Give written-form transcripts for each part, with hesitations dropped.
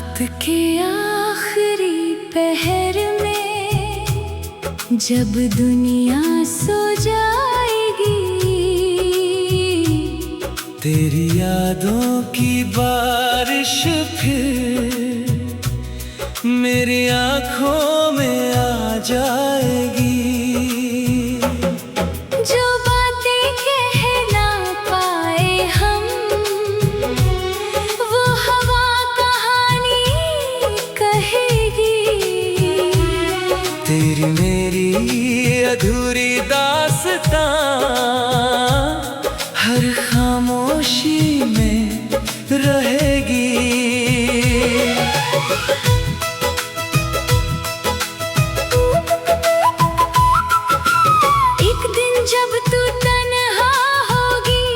रात के आखिरी पहर में जब दुनिया सो जाएगी, तेरी यादों की बारिश फिर मेरी आँखों में आ जाएगी। जो बातें कह ना पाए हम वो हवा कहानी कहेगी। तेरी मेरी अधूरी दास्तां हर खामोशी में रहेगी। एक दिन जब तू तन्हा होगी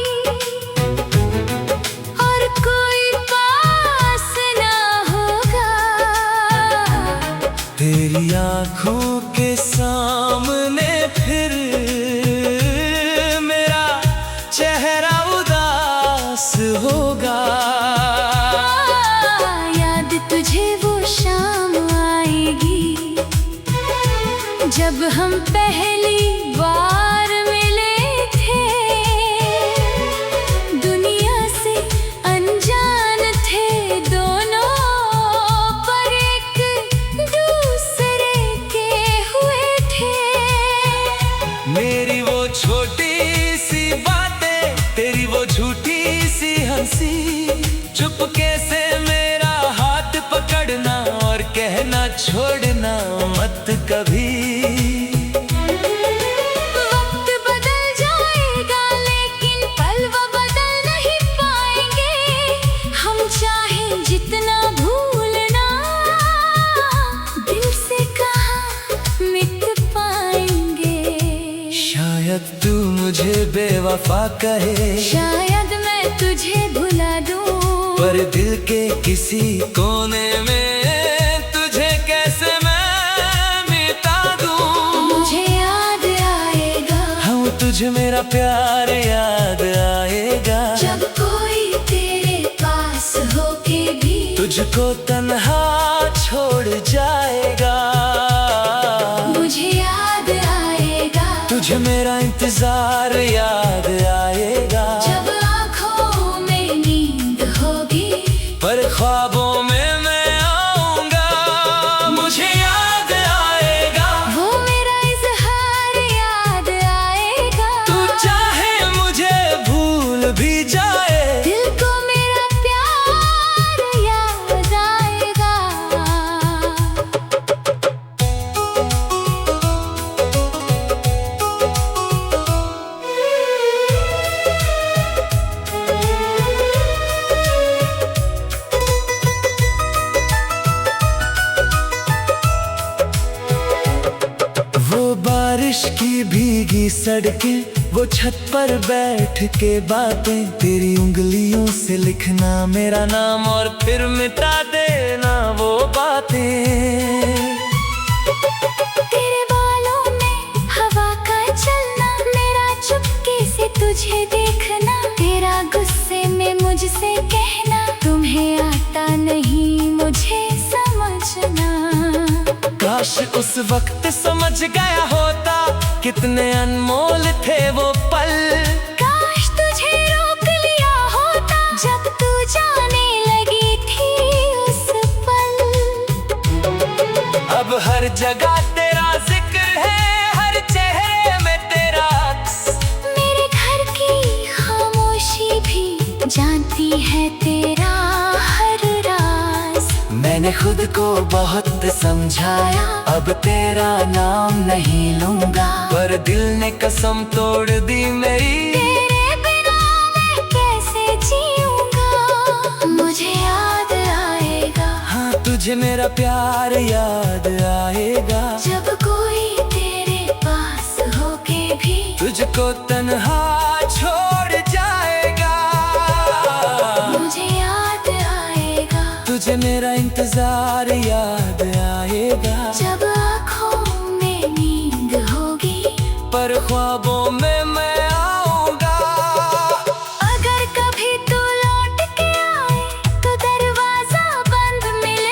और कोई पास ना होगा, तेरी आँखों के सामने फिर मेरा चेहरा उदास होगा। याद तुझे वो शाम आएगी जब हम पहली बार मिले थे। दुनिया से अनजान थे दोनों, पर एक दूसरे के हुए थे। मेरी वो छोटी सी बातें, तेरी वो झूठी सी हंसी, चुपके से मेरा हाथ पकड़ना और कहना छोड़ना मत कभी। वक्त बदल जाएगा लेकिन पल वो बदल नहीं पाएंगे। हम चाहें जितना भूलना दिल से कहाँ मिट पाएंगे। शायद तू मुझे बेवफा कहे, शायद मैं तुझे भुला दूं, पर दिल के किसी कोने में तुझे कैसे मैं मिटा दूं। मुझे याद आएगा हाँ तुझे मेरा प्यार याद आएगा। जब कोई तेरे पास होके भी तुझको तन्हा छोड़ जाएगा। मुझे याद आएगा तुझे मेरा इंतजार याद आएगा। जब आँखों में नींद होगी पर ख्वाबों में मैं आऊंगा। मुझे याद आएगा वो मेरा इज़हार याद आएगा। तू चाहे मुझे भूल भी जाए, दिल को मेरा प्यार याद आएगा। वो बारिश की भीगी सड़कें, वो छत पर बैठ के बातें, तेरी उंगलियों से लिखना मेरा नाम और फिर मिटा देना वो बातें। तेरे बालों में हवा का चलना, मेरा चुपके से तुझे देखना, तेरा गुस्से में मुझसे कहना तुम्हें आता नहीं मुझे समझना। काश उस वक्त समझ गया होता कितने अनमोल थे वो पल। काश तुझे रोक लिया होता जब तू जाने लगी थी उस पल। अब हर जगह तेरा जिक्र है, हर चेहरे में तेरा अक्स। मेरे घर की खामोशी भी जानती है तेरा हर राज। मैंने खुद को बहुत समझाया, अब तेरा नाम नहीं लूंगा, पर दिल ने कसम तोड़ दी मेरी। तेरे बिना मैं कैसे जीऊंगा। मुझे याद आएगा हाँ तुझे मेरा प्यार याद आएगा। जब कोई तेरे पास होके भी तुझको तन्हा छोड़ जाएगा। मुझे याद आएगा तुझे मेरा इंतजार याद आएगा। जब आँखों में नींद होगी पर ख्वाबों में मैं आऊंगा। अगर कभी तू लौट के आए तो दरवाजा बंद मिले।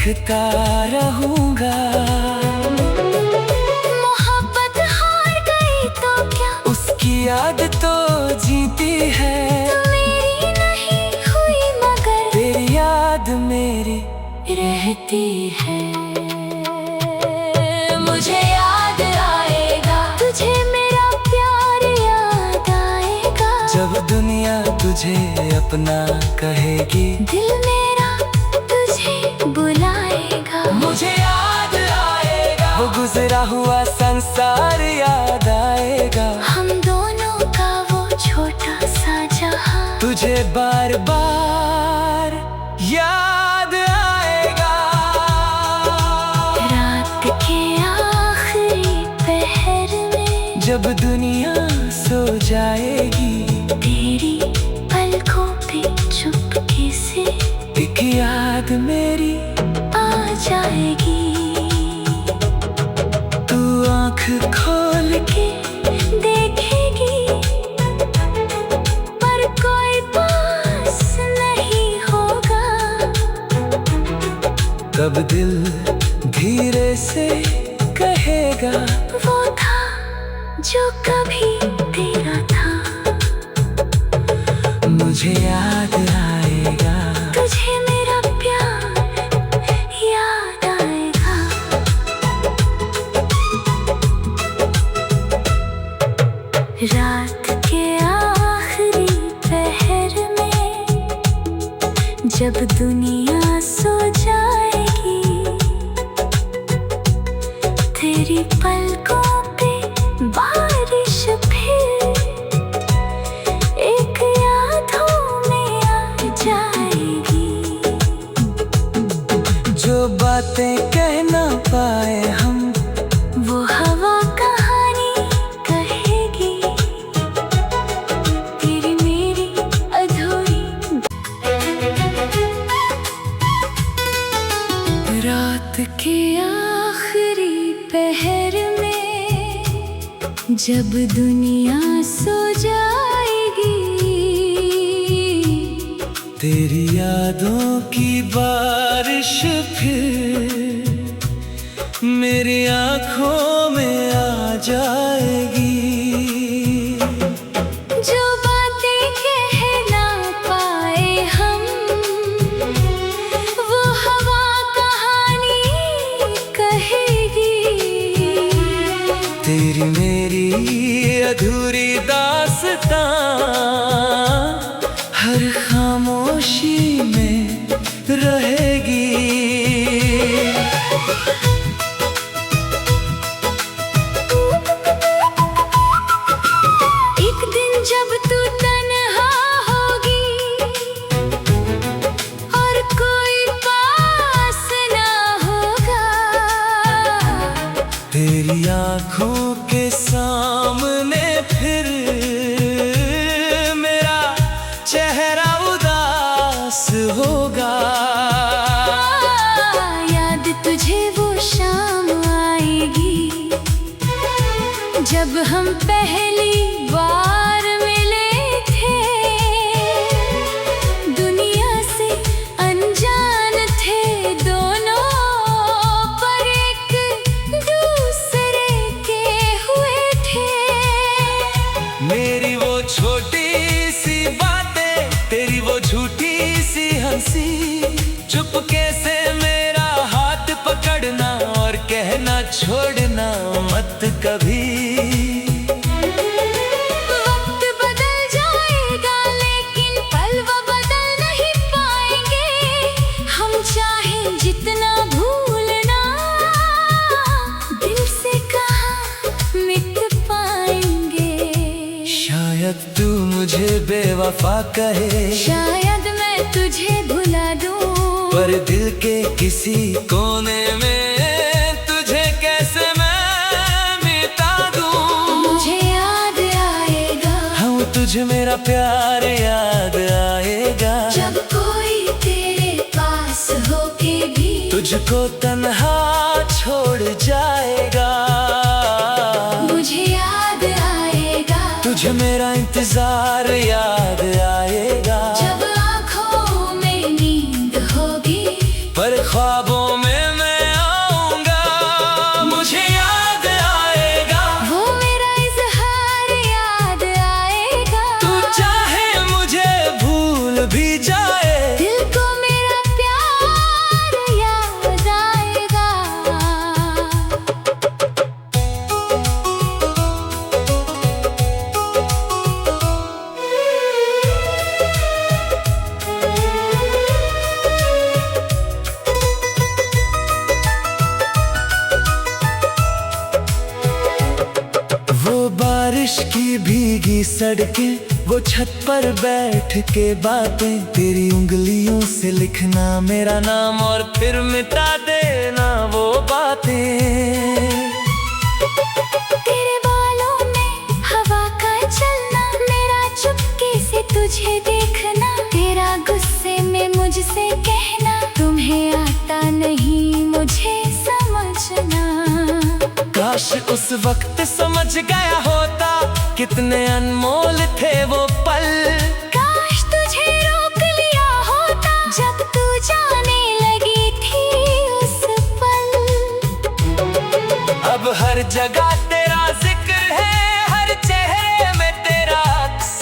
देखता रहूंगा। मोहब्बत हार गई तो क्या, उसकी याद तो जीती है। तू मेरी नहीं हुई मगर तेरी याद मेरी रहती है। मुझे याद आएगा तुझे, मेरा प्यार याद आएगा। जब दुनिया तुझे अपना कहेगी, दिल मेरा तुझे बुलाएगा। मुझे याद आएगा। वो गुजरा हुआ संसार याद आएगा। हम दोनों का वो छोटा सा जहां तुझे बार बार याद आएगा। रात के आखिरी पहर में जब दुनिया सो जाएगी, तेरी पलकों पे चुपके से एक याद मेरी आ जाएगी। तू आँख खोल के देखेगी पर कोई पास नहीं होगा। तब दिल धीरे से कहेगा, वो था जो कभी तेरा था। मुझे याद आएगा। तुझे मेरा प्यार याद आएगा। रात के आखिरी पहर में जब दुनिया सो जाएगी, तेरी पलकों पे बारिश फिर एक यादों में आ जाएगी। जो बातें कह ना पाए हम, वो हवा कहानी कहेगी। तेरी मेरी अधूरी रात के आखिरी पहर में जब दुनिया सो जाएगी, तेरी यादों की बारिश फिर मेरी आँखों में आ जाएगी। जो बातें कह ना पाए हम, वो हवा कहानी कहेगी। तेरी मेरी अधूरी दास्तां हर खामोशी में रहेगी। एक दिन जब तू तन्हा होगी और कोई पास ना होगा, तेरी आँखों के सामने फिर मेरा चेहरा उदास होगा। याद तुझे वो शाम आएगी जब हम पहली बार मिले थे। दुनिया से अनजान थे दोनों, पर एक दूसरे के हुए थे। मेरी वो छोटी सी बातें, तेरी वो झूठी सी हंसी, चुपके से मेरा हाथ पकड़ना और कहना छोड़ना मत कभी। वक्त बदल जाएगा लेकिन पल वो बदल नहीं पाएंगे। हम चाहें जितना भूलना, दिल से कहाँ मिट पाएंगे। शायद तू मुझे बेवफा कहे, शायद मैं तुझे भुला दूं, पर दिल के किसी कोने में तुझे कैसे मैं मिटा दूं। मुझे याद आएगा। हाँ, तुझे मेरा प्यार याद आएगा। जब कोई तेरे पास होके भी तुझको तन्हा छोड़ जाएगा। मुझे याद आएगा। तुझे मेरा इंतजार याद आएगा। जब आँखों में नींद होगी पर ख्वाबों की भीगी सड़कें, वो छत पर बैठ के बातें, तेरी उंगलियों से लिखना मेरा नाम और फिर मिटा देना वो बातें। तेरे बालों में हवा का चलना, मेरा चुपके से तुझे देखना, तेरा गुस्से में मुझसे कहना, तुम्हें आता नहीं मुझे समझना। काश उस वक्त समझ गया होता, कितने अनमोल थे वो पल। काश तुझे रोक लिया होता, जब तू जाने लगी थी उस पल। अब हर जगह तेरा जिक्र है, हर चेहरे में तेरा अक्स।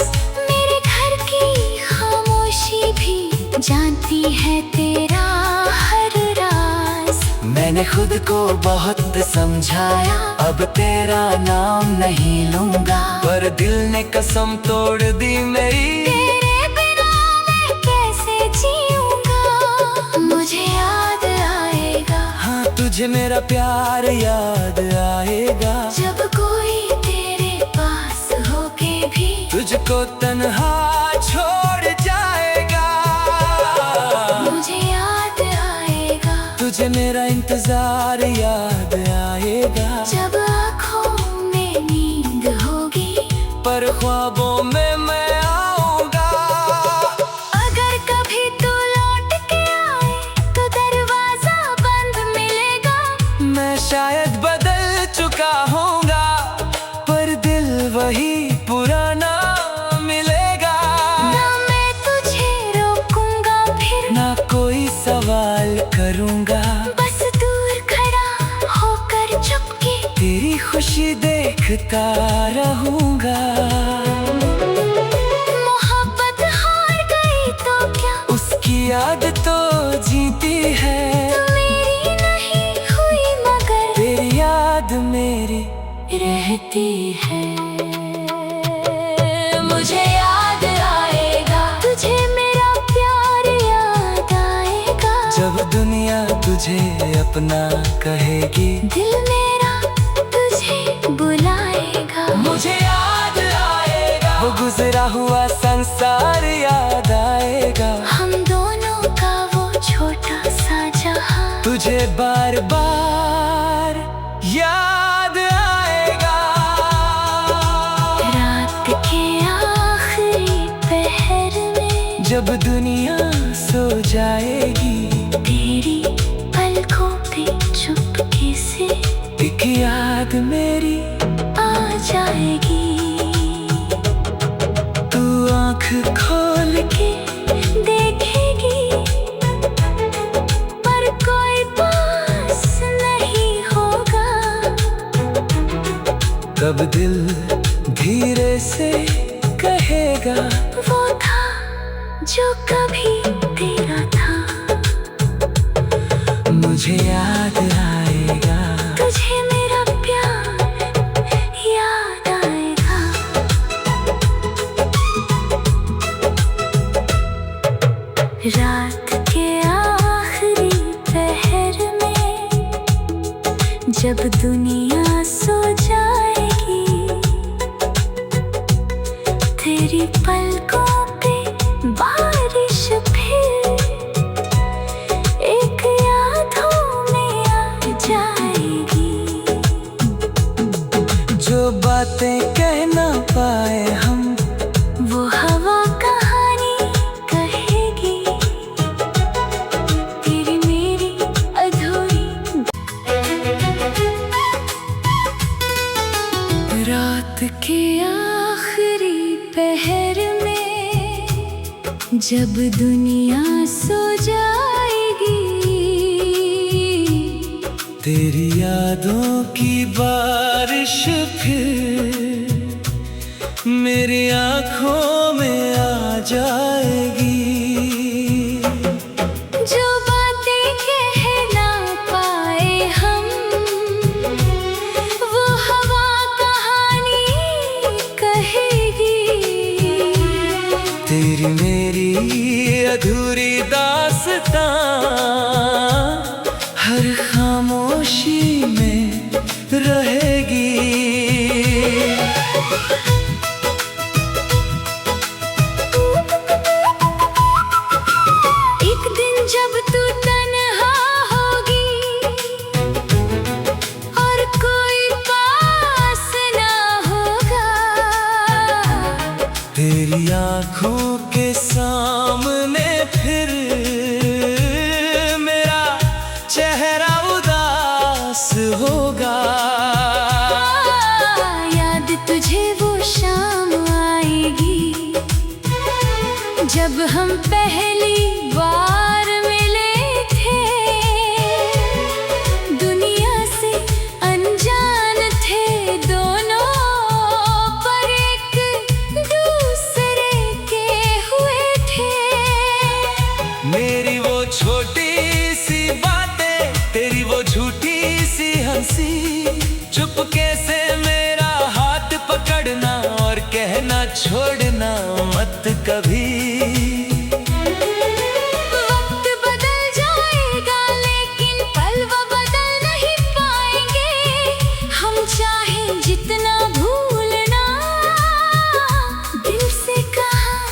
मेरे घर की खामोशी भी जानती है तेरा हर राज। मैंने खुद को बहुत समझाया, अब तेरा नाम नहीं लूंगा, पर दिल ने कसम तोड़ दी मेरी। तेरे बिना मैं कैसे जीऊंगा, मुझे याद आएगा। हाँ, तुझे मेरा प्यार याद आएगा, जब कोई तेरे पास होके भी तुझको तन्हा छोड़ जाएगा। मुझे याद आएगा, तुझे मेरा इंतजार याद आएगा, जब आँखों में नींद होगी, पर ख्वाबों में मैं आऊंगा। अगर कभी तू लौट के आए तो दरवाजा बंद मिलेगा। मैं शायद बदल चुका होऊंगा, पर दिल वही पुराना मिलेगा। ना मैं तुझे रोकूंगा फिर, ना कोई सवाल करूंगा, बस दूर खड़ा होकर चुपके तेरी खुशी देखता रहूंगा। मोहब्बत हार गई तो क्या, उसकी याद तो जीती है, तू मेरी नहीं हुई मगर तेरी याद मेरी रहती है। मुझे याद आएगा, तुझे मेरा प्यार याद आएगा, जब दुनिया तुझे अपना कहेगी, दिल मेरा तुझे बुलाएगा। मुझे याद आएगा, वो गुजरा हुआ संसार याद आएगा, हम दोनों का वो छोटा सा जहां तुझे बार बार याद आएगा। रात के आखिरी पहर में, जब दुनिया सो जाएगी, तेरी पलकों पे चुपके से एक याद मेरी आ जाएगी। तू आँख खोल के देखेगी, पर कोई पास नहीं होगा। तब दिल धीरे से कहेगा, वो था जो कभी तेरा था। मुझे याद आएगा, तुझे मेरा प्यार याद आएगा। रात के आखिरी पहर में, जब दुनिया सो जाएगी, तेरी पलकों पे बारिश फिर एक यादों में आ जाएगी। जो बातें कह ना पाए हम, वो हवा कहानी कहेगी, तेरी मेरी अधूरी। रात के आखिरी पहर में, जब दुनिया सो जाएगी, तेरी यादों की बारिश फिर मेरी आँखों में आ जाएगी। जो बातें कह ना पाए हम, वो हवा कहानी कहेगी, तेरी मेरी अधूरी दास्तां हर खामोशी में रहेगी। तेरी आंखों के सामने फिर मेरा चेहरा उदास होगा। याद तुझे वो शाम आएगी जब हम पहली बार मिले थे। दुनिया से अनजान थे दोनों, पर एक दूसरे के हुए थे। मेरी वो छोटी सी बातें, तेरी वो झूठी सी हंसी, चुपके से मेरा हाथ पकड़ना और कहना छोड़ना मत कभी। वक्त बदल जाएगा लेकिन पल वो बदल नहीं पाएंगे। हम चाहे जितना भूलना, दिल से कहाँ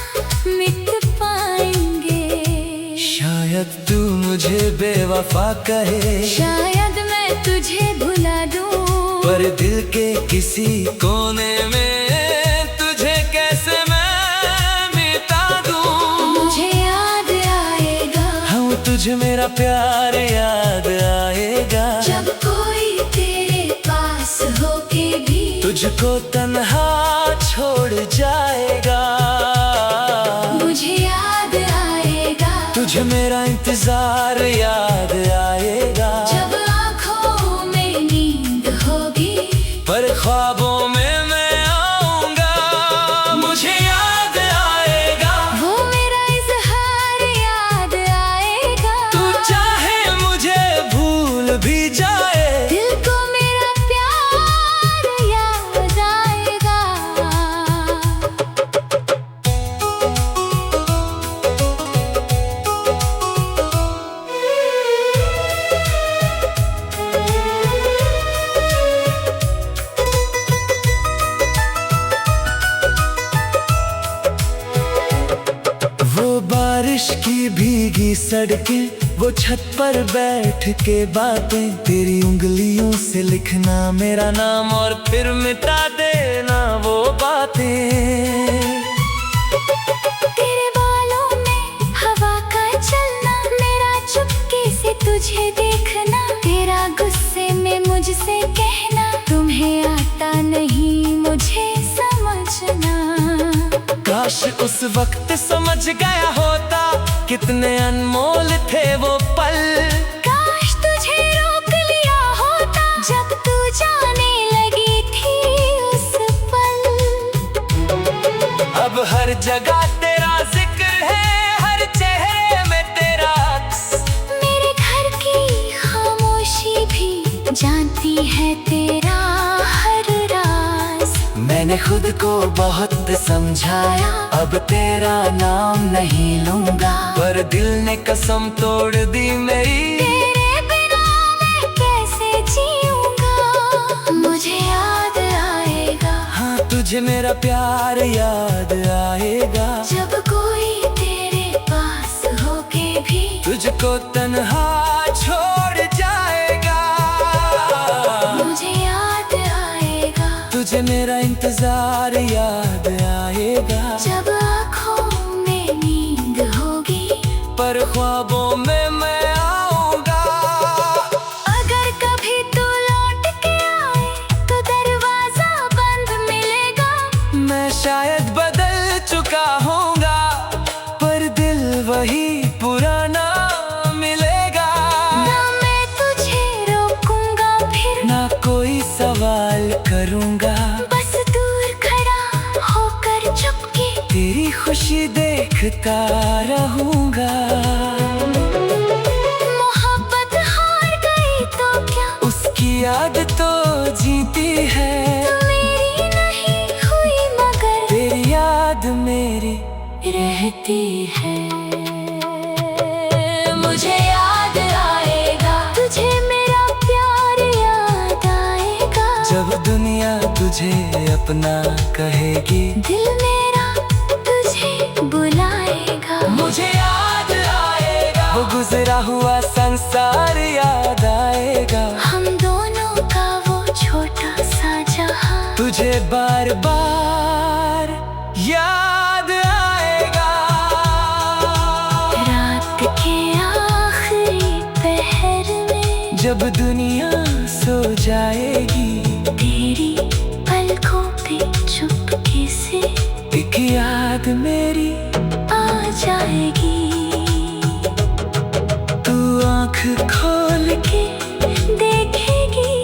मिट पाएंगे। शायद तू मुझे बेवफा कहे, शायद मैं तुझे भुला दूं, पर दिल के किसी कोने में तुझे कैसे मैं मिटा दूं। मुझे याद आएगा, हाँ तुझे मेरा प्यार याद आएगा। जब कोई तेरे पास होके भी तुझको तन्हा छोड़ जाएगा। मुझे याद आएगा, तुझे मेरा इंतजार याद आएगा। जब आँखों में नींद होगी पर ख्वाबों में मैं आऊंगा। मुझे याद आएगा, वो मेरा इज़हार याद आएगा। तू चाहे मुझे भूल भी जाए, दिल को मेरा प्यार याद आएगा। वो बारिश की भीगी सड़कें, वो छत पर बैठ के बातें, तेरी उंगलियों से लिखना मेरा नाम और फिर मिटा देना वो बातें। तेरे बालों में हवा का चलना, मेरा चुपके से तुझे देखना, तेरा गुस्से में मुझसे कहना, तुम्हें आता नहीं मुझे समझना। काश उस वक्त समझ गया होता, कितने अनमोल थे वो पल। काश तुझे रोक लिया होता, जब तू जाने लगी थी उस पल। अब हर जगह तेरा जिक्र है, हर चेहरे में तेरा अक्स। मेरे घर की खामोशी भी जानती है तेरा हर राज। मैंने खुद को बहुत समझाया, अब तेरा नाम नहीं लूंगा, पर दिल ने कसम तोड़ दी मेरी। तेरे बिना मैं कैसे जीऊंगा। मुझे याद आएगा, हाँ तुझे मेरा प्यार याद आएगा। जब कोई तेरे पास होके भी तुझको तन्हा छोड़ जाएगा। मुझे याद आएगा, तुझे मेरा इंतजार याद आएगा। जब आँखों में नींद होगी पर ख्वाबों में मैं आऊंगा। अगर कभी तू लौट के आए तो दरवाजा बंद मिलेगा। मैं शायद बदल चुका होऊंगा, पर दिल वही पुराना मिलेगा। ना मैं तुझे रोकूंगा फिर, ना कोई सवाल करूंगा, बस दूर खड़ा होकर चुपके तेरी खुशी देखता रहूंगा। मोहब्बत हार गई तो क्या, उसकी याद तो जीती है। तू मेरी नहीं हुई मगर तेरी याद मेरी रहती है। मुझे याद आएगा, तुझे मेरा प्यार याद आएगा। जब दुनिया तुझे अपना कहेगी, दिल मेरा तुझे बुलाएगा। मुझे याद आएगा। वो गुजरा हुआ संसार याद आएगा। हम दोनों का वो छोटा सा जहां तुझे बार बार याद याद मेरी आ जाएगी। तू आँख खोल के देखेगी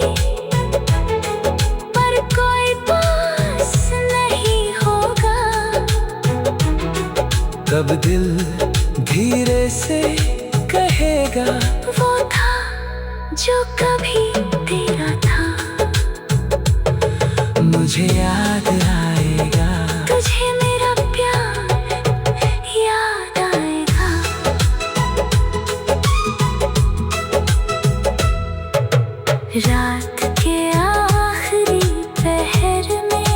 पर कोई पास नहीं होगा। कब दिल धीरे से कहेगा वो था जो कभी तेरा था। मुझे याद आएगा, तुझे मेरा प्यार याद आएगा। रात के आखिरी पहर में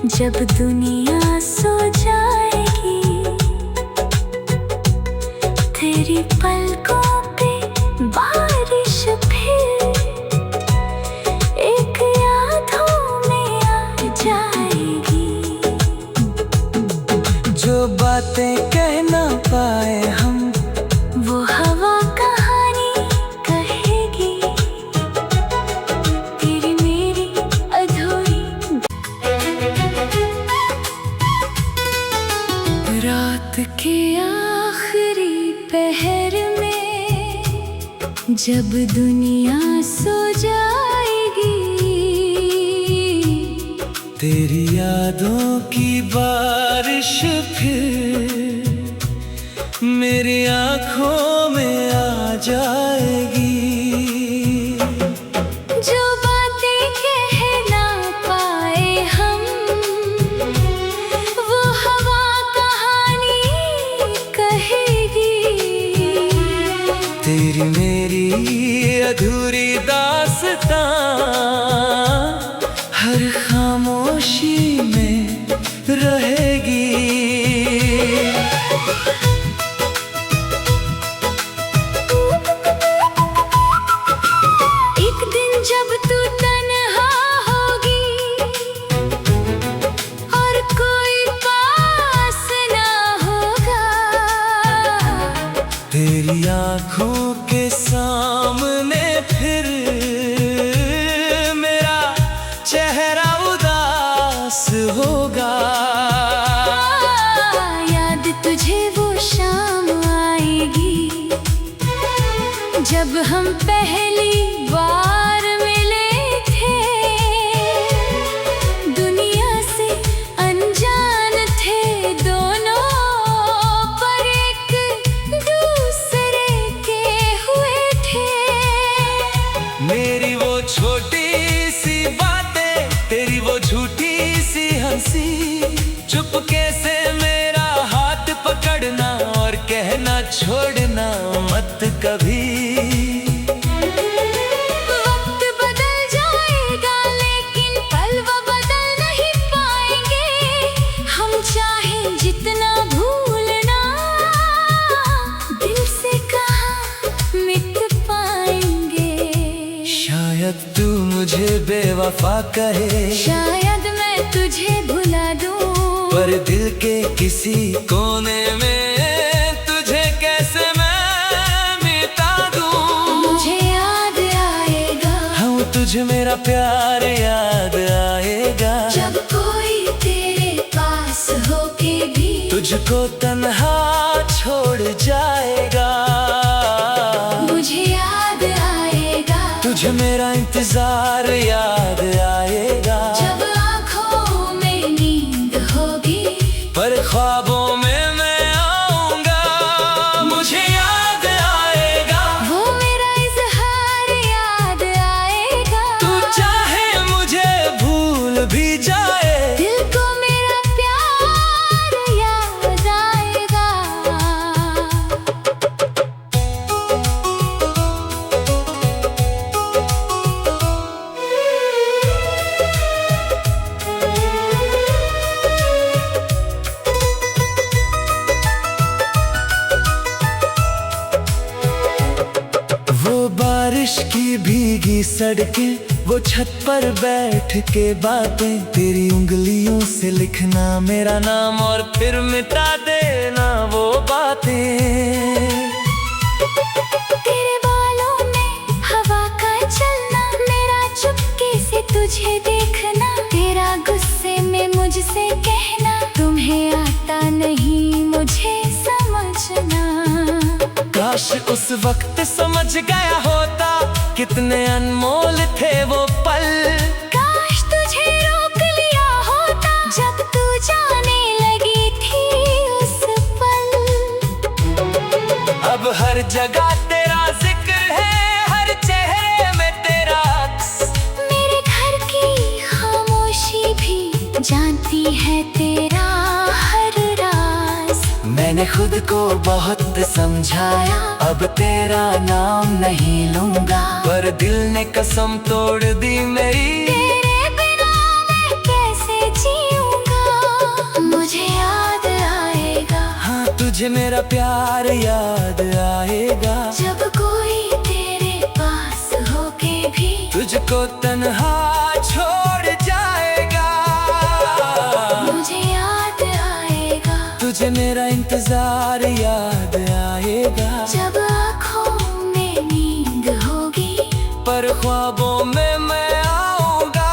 जब दुनिया सो जाएगी, तेरी पलकों पे बारिश फिर एक यादों में आ जाएगी। जो बातें कह ना पाए हम वो हवा कहानी कहेगी, तेरी मेरी अधूरी। रात के आखिरी पहर में जब दुनिया सो जाएगी, तेरी यादों की बारिश फिर मेरी आँखों में आ जाएगी। जो बातें कह ना पाए हम वो हवा कहानी कहेगी, तेरी मेरी अधूरी दास्तां हर खामोशी में रहेगी। एक दिन जब तू तन्हा होगी और कोई पास ना होगा, तेरी आँखों के सामने फिर मेरा चेहरा उदास होगा। याद तुझे वो शाम आएगी जब हम पहली बार मिले थे। दुनिया से अनजान थे दोनों पर एक दूसरे के हुए थे। मेरी वो छोटी सी बातें, तेरी वो झूठी सी हंसी, चुपके से मेरा हाथ पकड़ना और कहना छोड़ना मत कभी। वक्त बदल जाएगा लेकिन पल वो बदल नहीं पाएंगे। हम चाहें जितना भूलना दिल से कहाँ मिट पाएंगे। शायद तू मुझे बेवफा कहे, शायद मैं तुझे भुला दूं, पर दिल के किसी कोने में तुझे कैसे मैं मिटा दूं। मुझे याद आएगा, हाँ तुझे मेरा प्यार याद आएगा। जब कोई तेरे पास होके भी तुझको तन्हा छोड़ जाएगा। मुझे याद आएगा, तुझे मेरा इंतजार याद आएगा। जब आँखों में नींद होगी पर ख्वाबों में मैं आऊंगा। मुझे याद आएगा, वो मेरा इज़हार याद आएगा। तू चाहे मुझे भूल भी जाए, दिल को मेरा प्यार याद आएगा। बारिश की भीगी सड़कें, वो छत पर बैठ के बातें, तेरी उंगलियों से लिखना मेरा नाम और फिर मिटा देना वो बातें। तेरे बालों में हवा का चलना, मेरा चुपके से तुझे देखना, तेरा गुस्से में मुझसे कहना, तुम्हें काश उस वक्त समझ गया होता कितने अनमोल थे वो पल। काश तुझे रोक लिया होता जब तू जाने लगी थी उस पल। अब हर जगह तेरा जिक्र है, हर चेहरे में तेरा अक्स। मेरे घर की खामोशी भी जानती है तेरा हर राज। मैंने खुद को बहुत समझाया, अब तेरा नाम नहीं लूंगा, पर दिल ने कसम तोड़ दी मेरी। तेरे बिना मैं कैसे जीऊंगा, मुझे याद आएगा। हाँ तुझे मेरा प्यार याद आएगा, जब कोई तेरे पास होके भी तुझको तन्हा छोड़ जाएगा। मुझे याद आएगा, तुझे मेरा इंतजार याद आएगा। जब आँखों में नींद होगी पर ख्वाबों में मैं आऊंगा।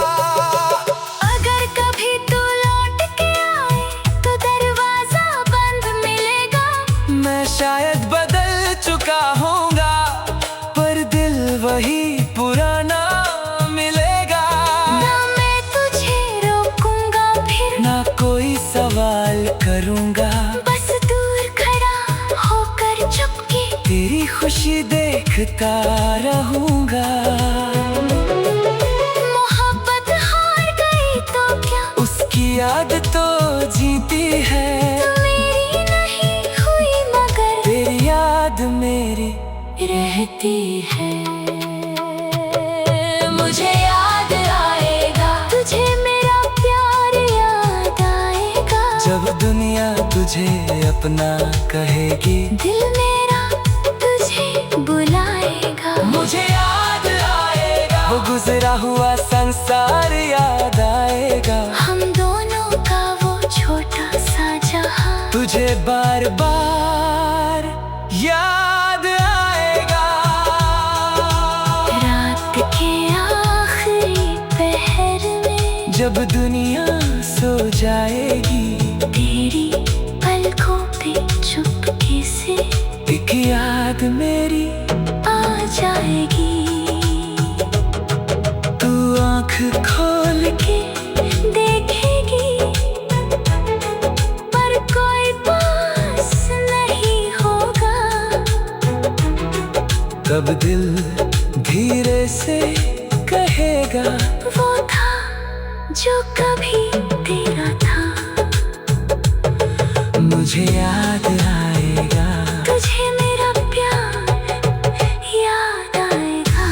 अगर कभी तू लौट के आए तो दरवाजा बंद मिलेगा। मैं शायद बदल चुका होऊंगा, पर दिल वही पुराना मिलेगा। ना मैं तुझे रोकूंगा फिर, ना कोई सवाल करूंगा, बस दूर खड़ा होकर चुपके तेरी खुशी देखता रहूंगा। मोहब्बत हार गई तो क्या, उसकी याद तो जीती है, तू मेरी नहीं हुई मगर तेरी याद मेरी रहती है। मुझे याद आएगा, तुझे मेरा प्यार याद आएगा। जब दुनिया तुझे अपना कहेगी, दिल मेरा तुझे बुलाएगा। मुझे याद आएगा, वो गुजरा हुआ संसार याद आएगा। हम दोनों का वो छोटा सा जहां तुझे बार बार याद आएगा। रात के आखिरी पहर में जब दुनिया सो जाएगी, तेरी पलकों पे चुपके से एक याद मेरी आ जाएगी। तू आँख खोल के देखेगी पर कोई पास नहीं होगा। तब दिल धीरे से कहेगा, वो था जो कभी तेरा था। मुझे याद आएगा, तुझे मेरा प्यार याद आएगा।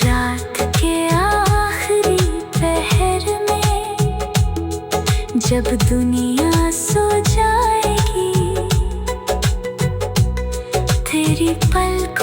रात के आखिरी पहर में जब दुनिया सो जाएगी, तेरी पलकों